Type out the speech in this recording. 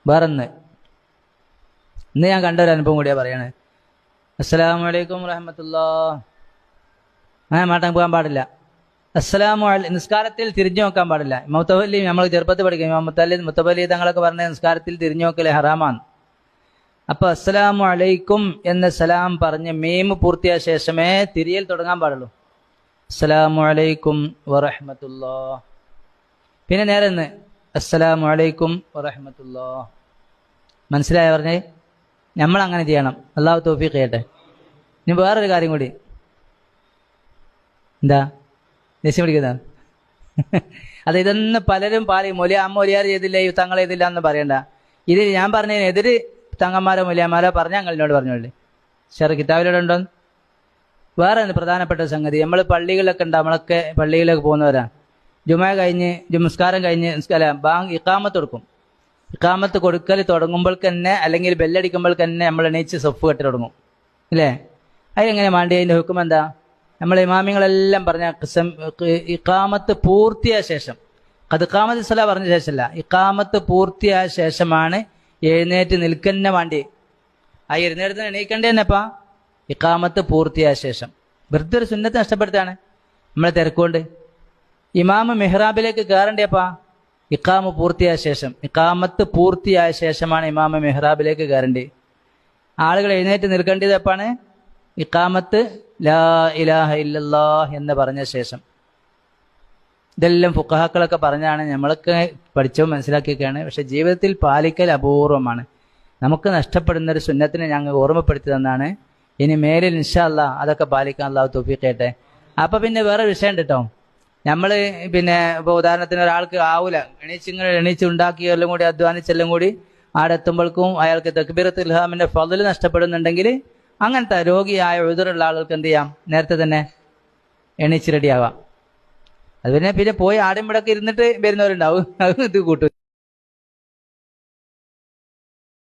വേറൊന്ന് ഇന്ന് ഞാൻ കണ്ട ഒരു അനുഭവം കൂടിയാ പറയണേ. അസ്സലാമു അലൈക്കും വറഹ്മത്തുള്ളാഹ്. അങ്ങനെ മാറ്റാൻ പോകാൻ പാടില്ല. നിസ്കാരത്തിൽ തിരിഞ്ഞു നോക്കാൻ പാടില്ല. മുത്തവല്ലി നമ്മൾ ചെറുപ്പത്തിൽ പഠിക്കും. മുത്തവല്ലി തങ്ങളൊക്കെ പറഞ്ഞ നിസ്കാരത്തിൽ തിരിഞ്ഞു നോക്കൽ ഹറാമാണ്. അപ്പൊ അസ്സലാമു അലൈക്കും എന്ന സലാം പറഞ്ഞ് മീം പൂർത്തിയായ ശേഷമേ തിരിയൽ തുടങ്ങാൻ പാടുള്ളൂ. അസ്സലാമു അലൈക്കും വറഹ്മത്തുള്ളാഹ്. പിന്നെ നേരെ ഒന്ന് അസ്സലാമു അലൈക്കും വറഹ്മത്തുള്ളാഹ്. മനസ്സിലായ പറഞ്ഞേ? നമ്മൾ അങ്ങനെ ചെയ്യണം. അള്ളാഹു തൗഫീഖ് ചെയ്യട്ടെ. ഇനി വേറൊരു കാര്യം കൂടി. എന്താ ദേഷ്യം പിടിക്കുന്ന? അത് ഇതൊന്നും പലരും മൊലിയാർ ചെയ്തില്ല, ഈ തങ്ങൾ ചെയ്തില്ല എന്ന് പറയണ്ട. ഇത് ഞാൻ പറഞ്ഞതിന് എതിര് തങ്ങന്മാരോ മൊലിയാമാരോ പറഞ്ഞാൽ ഞങ്ങളോട് പറഞ്ഞോളേ. കിതാബിലൂടെ ഉണ്ടോ? വേറെ പ്രധാനപ്പെട്ട സംഗതി, നമ്മൾ പള്ളികളിലൊക്കെ ഉണ്ട്, നമ്മളൊക്കെ പള്ളികളിലൊക്കെ പോകുന്നവരാ. ജുമാ കഴിഞ്ഞ് നമസ്കാരം കഴിഞ്ഞ് ബാങ്ക് ഇഖാമത്ത് കൊടുക്കും. ഇഖാമത്ത് കൊടുക്കൽ തുടങ്ങുമ്പോൾ തന്നെ അല്ലെങ്കിൽ ബെല്ലടിക്കുമ്പോൾ തന്നെ നമ്മൾ എണീച്ച് സൊഫ് കെട്ടി തുടങ്ങും, ഇല്ലേ? അതിനെങ്ങനെ വേണ്ടി? അതിൻ്റെ ഹുക്കം എന്താ? നമ്മൾ ഇമാമിങ്ങളെല്ലാം പറഞ്ഞ ഇഖാമത്ത് പൂർത്തിയായ ശേഷം, അത് ഇഖാമത്ത് സ്വലാ പറഞ്ഞ ശേഷമല്ല, ഇഖാമത്ത് പൂർത്തിയായ ശേഷമാണ് എഴുന്നേറ്റ് നിൽക്കന്നെ വേണ്ടി. ആ എഴുന്നേറ്റ് എണീക്കണ്ടേ തന്നെപ്പാ? ഇഖാമത്ത് പൂർത്തിയായ ശേഷം. വെറുതെ ഒരു സുന്നത്ത് നഷ്ടപ്പെടുത്താണ് നമ്മളെ തിരക്കുകൊണ്ട്. ഇമാമ് മെഹ്റാബിലേക്ക് കയറണ്ടേപ്പാ? ഇഖാമ പൂർത്തിയായ ശേഷം, ഇഖാമത്ത് പൂർത്തിയായ ശേഷമാണ് ഇമാമ മെഹ്റാബിലേക്ക് കയറേണ്ടത്. ആളുകൾ എഴുന്നേറ്റ് നിൽക്കേണ്ടത് എപ്പാണ്? ഇഖാമത്ത് ലാ ഇലാഹ ഇല്ലല്ലാഹ് എന്ന് പറഞ്ഞ ശേഷം. ഇതെല്ലാം ഫുഖഹാക്കളൊക്കെ പറഞ്ഞാണ്, നമ്മളൊക്കെ പഠിച്ചോ മനസ്സിലാക്കിയൊക്കെയാണ്. പക്ഷെ ജീവിതത്തിൽ പാലിക്കൽ അപൂർവമാണ്. നമുക്ക് നഷ്ടപ്പെടുന്ന ഒരു സുന്നത്തിനെ ഞങ്ങൾ ഓർമ്മപ്പെടുത്തി തന്നാണ്. ഇനി മേലിൽ ഇൻഷാ അല്ലാഹ് അതൊക്കെ പാലിക്കാൻ അല്ലാഹു തൗഫീഖ് ചെയ്യട്ടെ. അപ്പൊ പിന്നെ വേറെ വിഷയം ഉണ്ട് കേട്ടോ. നമ്മള് പിന്നെ ഇപ്പൊ ഉദാഹരണത്തിന് ഒരാൾക്ക് ആവൂല, എണീച്ച് ഉണ്ടാക്കിയെല്ലാം കൂടി അധ്വാനിച്ചെല്ലാം കൂടി ആടെ എത്തുമ്പോഴേക്കും അയാൾക്ക് തക്ബീറത്തുൽ ഇഹ്റാമിന്റെ ഫള് നഷ്ടപ്പെടുന്നുണ്ടെങ്കിൽ അങ്ങനത്തെ രോഗിയായ ഉദറുള്ള ആളുകൾക്ക് എന്ത് ചെയ്യാം? നേരത്തെ തന്നെ എണീച്ച് റെഡിയാവാം. അത് പിന്നെ പോയി ആടും ഇവിടൊക്കെ ഇരുന്നിട്ട് വരുന്നവരുണ്ടാവും, അത് ഇത് കൂട്ടും.